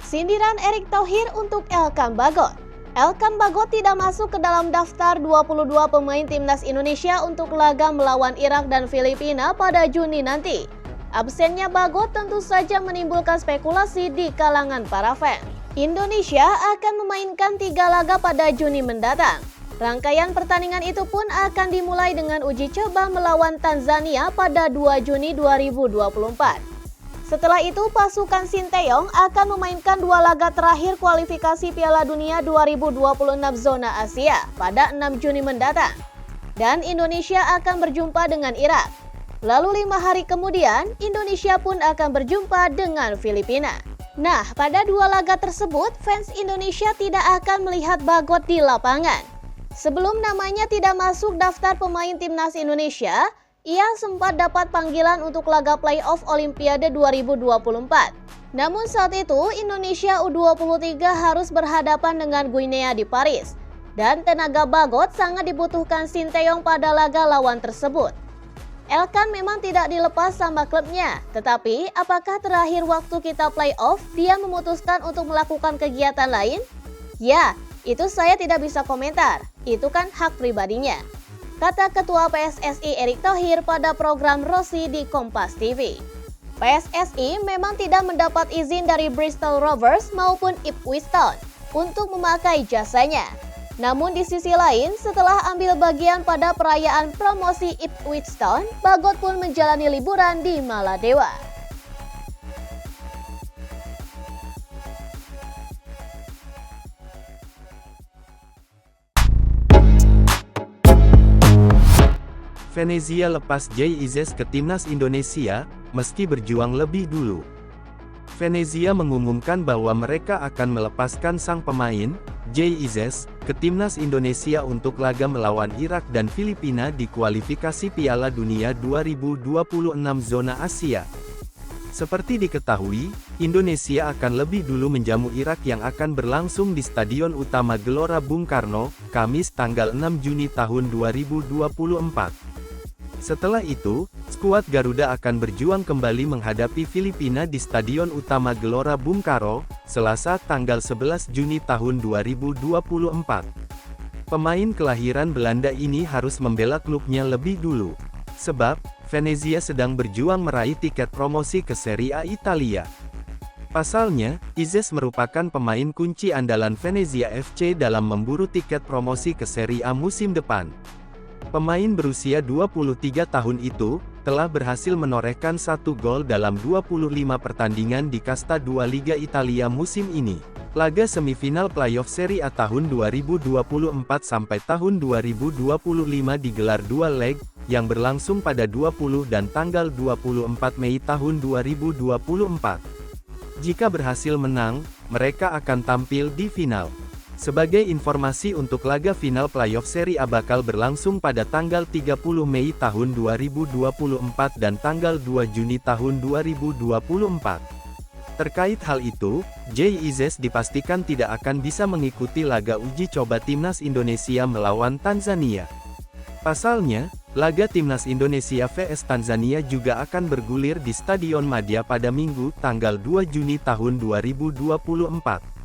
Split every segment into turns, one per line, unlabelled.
Sindiran Erick Thohir untuk Elkan Bagot. Elkan Bagot tidak masuk ke dalam daftar 22 pemain timnas Indonesia untuk laga melawan Irak dan Filipina pada Juni nanti. Absennya Bagot tentu saja menimbulkan spekulasi di kalangan para fans. Indonesia akan memainkan 3 laga pada Juni mendatang. Rangkaian pertandingan itu pun akan dimulai dengan uji coba melawan Tanzania pada 2 Juni 2024. Setelah itu, pasukan Sinteyong akan memainkan 2 laga terakhir kualifikasi Piala Dunia 2026 zona Asia pada 6 Juni mendatang. Dan Indonesia akan berjumpa dengan Irak. Lalu 5 hari kemudian, Indonesia pun akan berjumpa dengan Filipina. Nah, pada 2 laga tersebut, fans Indonesia tidak akan melihat Bagot di lapangan. Sebelum namanya tidak masuk daftar pemain timnas Indonesia, ia sempat dapat panggilan untuk laga playoff Olimpiade 2024. Namun saat itu Indonesia U23 harus berhadapan dengan Guinea di Paris. Dan tenaga Bagot sangat dibutuhkan Sinteyong pada laga lawan tersebut. Elkan memang tidak dilepas sama klubnya, tetapi apakah terakhir waktu kita playoff dia memutuskan untuk melakukan kegiatan lain? Ya, itu saya tidak bisa komentar, itu kan hak pribadinya, kata Ketua PSSI Erick Thohir pada program Rossi di Kompas TV. PSSI memang tidak mendapat izin dari Bristol Rovers maupun Ipswich Town untuk memakai jasanya. Namun di sisi lain, setelah ambil bagian pada perayaan promosi Ipswich Town, Bagot pun menjalani liburan di Maladewa.
Venezia lepas Jay Izzes ke timnas Indonesia, meski berjuang lebih dulu. Venezia mengumumkan bahwa mereka akan melepaskan sang pemain, Jay Izzes, ke timnas Indonesia untuk laga melawan Irak dan Filipina di kualifikasi Piala Dunia 2026 zona Asia. Seperti diketahui, Indonesia akan lebih dulu menjamu Irak yang akan berlangsung di Stadion Utama Gelora Bung Karno, Kamis tanggal 6 Juni tahun 2024. Setelah itu, skuad Garuda akan berjuang kembali menghadapi Filipina di Stadion Utama Gelora Bung Karno, Selasa tanggal 11 Juni tahun 2024. Pemain kelahiran Belanda ini harus membela klubnya lebih dulu, sebab Venezia sedang berjuang meraih tiket promosi ke Serie A Italia. Pasalnya, Izzes merupakan pemain kunci andalan Venezia FC dalam memburu tiket promosi ke Serie A musim depan. Pemain berusia 23 tahun itu, telah berhasil menorehkan 1 gol dalam 25 pertandingan di Kasta 2 Liga Italia musim ini. Laga semifinal playoff Serie A tahun 2024 sampai tahun 2025 digelar 2 leg, yang berlangsung pada 20 dan tanggal 24 Mei tahun 2024. Jika berhasil menang, mereka akan tampil di final. Sebagai informasi untuk laga final playoff Serie A bakal berlangsung pada tanggal 30 Mei tahun 2024 dan tanggal 2 Juni tahun 2024. Terkait hal itu, Jay Izzes dipastikan tidak akan bisa mengikuti laga uji coba timnas Indonesia melawan Tanzania. Pasalnya, laga timnas Indonesia vs Tanzania juga akan bergulir di Stadion Madia pada Minggu, tanggal 2 Juni tahun 2024.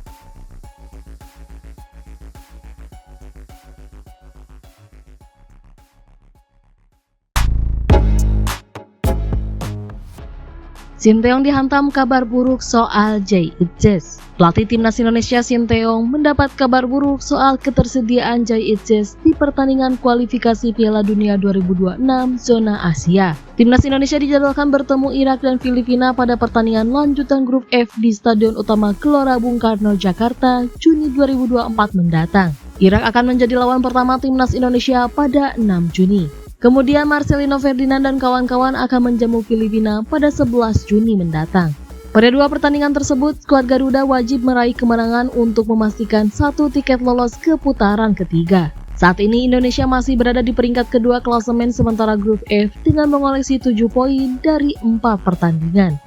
Sinteyong dihantam kabar buruk soal Jay Izzes. Pelatih timnas Indonesia Sinteyong mendapat kabar buruk soal ketersediaan Jay Izzes di pertandingan kualifikasi Piala Dunia 2026 zona Asia. Timnas Indonesia dijadwalkan bertemu Irak dan Filipina pada pertandingan lanjutan grup F di Stadion Utama Gelora Bung Karno, Jakarta, Juni 2024 mendatang. Irak akan menjadi lawan pertama timnas Indonesia pada 6 Juni. Kemudian Marcelino Ferdinand dan kawan-kawan akan menjamu Filipina pada 11 Juni mendatang. Pada 2 pertandingan tersebut, skuad Garuda wajib meraih kemenangan untuk memastikan 1 tiket lolos ke putaran ketiga. Saat ini Indonesia masih berada di peringkat kedua klasemen sementara grup F dengan mengoleksi 7 poin dari 4 pertandingan.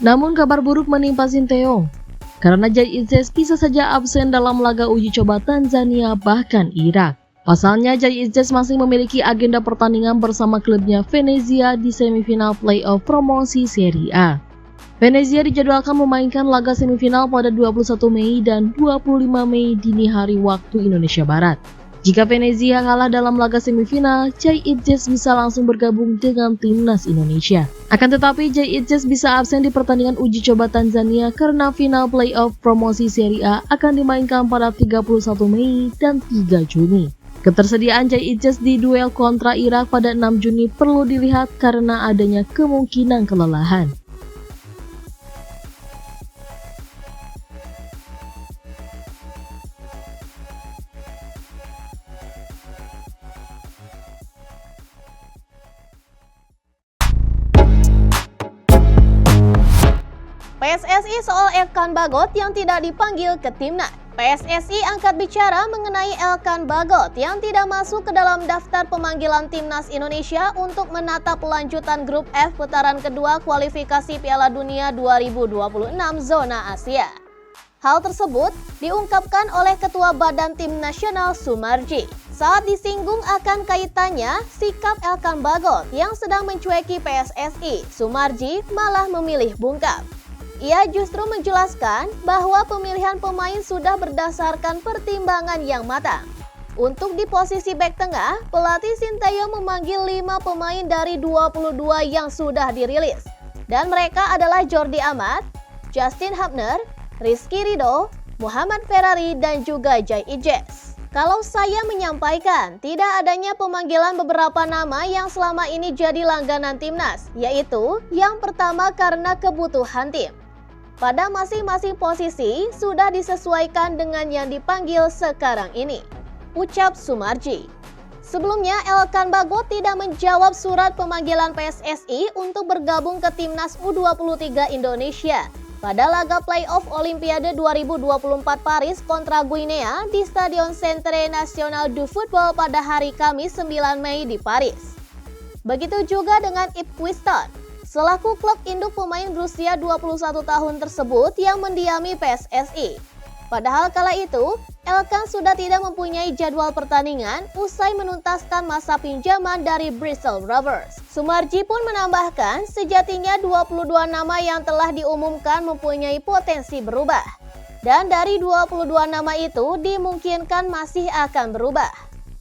Namun kabar buruk menimpa Sinteyong, karena Jay Izzes bisa saja absen dalam laga uji coba Tanzania bahkan Irak. Pasalnya, Jay Izzes masih memiliki agenda pertandingan bersama klubnya Venezia di semifinal playoff promosi Serie A. Venezia dijadwalkan memainkan laga semifinal pada 21 Mei dan 25 Mei dini hari waktu Indonesia Barat. Jika Venezia kalah dalam laga semifinal, Jai Itjes bisa langsung bergabung dengan timnas Indonesia. Akan tetapi, Jai Itjes bisa absen di pertandingan uji coba Tanzania karena final playoff promosi Serie A akan dimainkan pada 31 Mei dan 3 Juni. Ketersediaan Jai Itjes di duel kontra Irak pada 6 Juni perlu dilihat karena adanya kemungkinan kelelahan.
PSSI soal Elkan Bagot yang tidak dipanggil ke timnas. PSSI angkat bicara mengenai Elkan Bagot yang tidak masuk ke dalam daftar pemanggilan timnas Indonesia untuk menatap pelanjutan grup F putaran kedua kualifikasi Piala Dunia 2026 zona Asia. Hal tersebut diungkapkan oleh Ketua Badan Tim Nasional Sumarji saat disinggung akan kaitannya sikap Elkan Bagot yang sedang mencueki PSSI. Sumarji malah memilih bungkam. Ia justru menjelaskan bahwa pemilihan pemain sudah berdasarkan pertimbangan yang matang. Untuk di posisi bek tengah, pelatih Sinteyong memanggil 5 pemain dari 22 yang sudah dirilis. Dan mereka adalah Jordi Amat, Justin Hubner, Rizky Ridho, Muhammad Ferrari, dan juga Jai Itjes. Kalau saya menyampaikan tidak adanya pemanggilan beberapa nama yang selama ini jadi langganan timnas, yaitu yang pertama karena kebutuhan tim. Pada masing-masing posisi sudah disesuaikan dengan yang dipanggil sekarang ini, ucap Sumarji. Sebelumnya, Elkan Bagot tidak menjawab surat pemanggilan PSSI untuk bergabung ke timnas U23 Indonesia pada laga playoff Olimpiade 2024 Paris kontra Guinea di Stadion Centre National du Football pada hari Kamis 9 Mei di Paris. Begitu juga dengan Ipswich selaku klub induk pemain berusia 21 tahun tersebut yang mendiami PSSI. Padahal kala itu, Elkan sudah tidak mempunyai jadwal pertandingan usai menuntaskan masa pinjaman dari Bristol Rovers. Sumarji pun menambahkan sejatinya 22 nama yang telah diumumkan mempunyai potensi berubah. Dan dari 22 nama itu dimungkinkan masih akan berubah,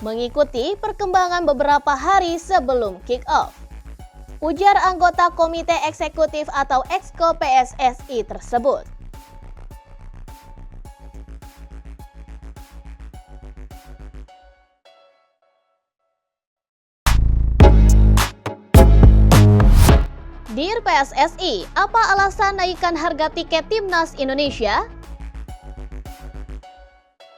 mengikuti perkembangan beberapa hari sebelum kick-off, ujar anggota Komite Eksekutif atau Exco PSSI tersebut. Dear PSSI, apa alasan naikkan harga tiket timnas Indonesia?